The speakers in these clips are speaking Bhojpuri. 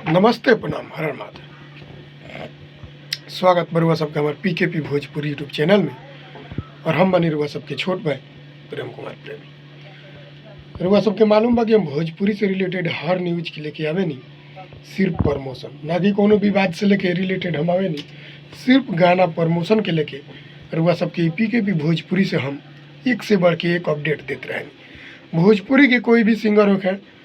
नमस्ते प्रणाम हर माधव। स्वागत बरुआ सबके हमारे पीकेपी भोजपुरी यूट्यूब चैनल में। और हम बनी रुआ सबके छोट भाई प्रेम कुमार प्रेमी। रुआ सबके मालूम बा कि हम भोजपुरी से रिलेटेड हर न्यूज के लेके आवे नहीं, सिर्फ प्रमोशन ना कि कोनो विवाद से लेके रिलेटेड हम आवे नहीं, सिर्फ गाना प्रमोशन के लेके रुआ सबके पीकेपी भोजपुरी से हम एक से बढ़ के एक अपडेट देते रहेंगे। भोजपुरी के कोई भी सिंगर होखे,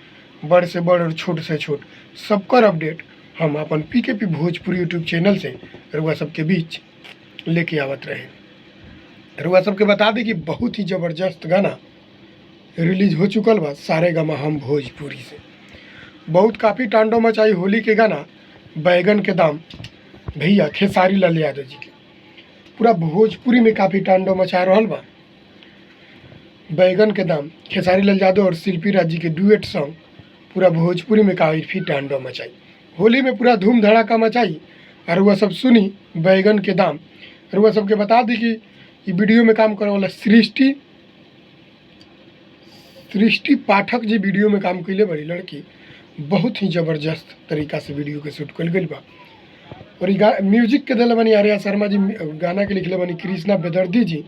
बड़ से बड़ और छोट से छोट, सबकर अपडेट हम अपन पीकेपी भोजपुरी यूट्यूब चैनल से रुआ सबके बीच लेके आवत रहे। रुआ सबके बता दी कि बहुत ही ज़बरदस्त गाना रिलीज हो चुकल बा सारेगामा हम भोजपुरी से। बहुत काफ़ी टांडो मचाई होली के गाना बैगन के दाम भैया खेसारी लाल यादव जी के पूरा भोजपुरी में काफ़ी टांडो मचा रहा बा। बैगन के दाम खेसारी लाल यादव और शिल्पी राज जी के डुएट सॉन्ग पूरा भोजपुरी में काफ़ी टांडो मचाई, होली में पूरा धूम धड़ाका मचाई। और वह सब सुनी बैगन के दाम। और वह सबके बता दी कि ये वीडियो में काम करे वाला सृष्टि पाठक जी वीडियो में काम कैले बड़ी लड़की, बहुत ही ज़बरदस्त तरीका से वीडियो के शूट कल गई बा। और म्यूजिक के दिल बनी आर्या शर्मा जी, गाना के लिखले बनी कृष्णा बेदर्दी जी।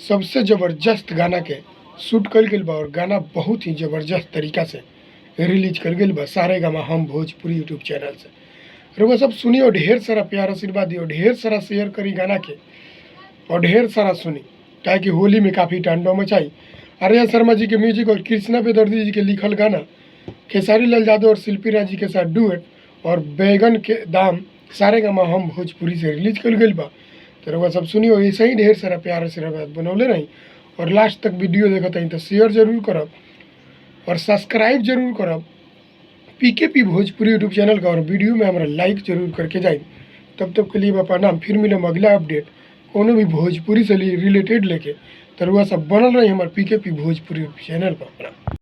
सबसे ज़बरदस्त गाना के शूट कल गई बा और गाना बहुत ही ज़बरदस्त तरीका से रिलीज कर गई बा सारेगामा हम भोजपुरी यूट्यूब चैनल से। और वो सब सुनी और ढेर सारा प्यार आशीर्वाद दी और ढेर सारा शेयर करी गाना के और ढेर सारा सुनी, क्या कि होली में काफ़ी टांडो मचाई। आर्या शर्मा जी के म्यूजिक और कृष्णा बेदर्दी जी के लिखल गाना खेसारी लाल यादव और शिल्पी राज जी के साथ डुएट और बैगन के दाम सारेगामा हम भोजपुरी से रिलीज कर गई बा। तो वह सब सुनी और ऐसे ही ढेर सारा प्यार आशीर्वाद बनौले रही। और लास्ट तक वीडियो देखते हैं तो शेयर जरूर करब और सब्सक्राइब जरूर करब पीकेपी भोजपुरी यूट्यूब चैनल का। और वीडियो में हमारा लाइक जरूर करके जाए। तब तक के लिए प्रणाम। फिर मिले अगला अपडेट कोनो भी भोजपुरी से रिलेटेड लेके। तो सब बनल रही हमारे पीकेपी भोजपुरी यूट्यूब चैनल पर।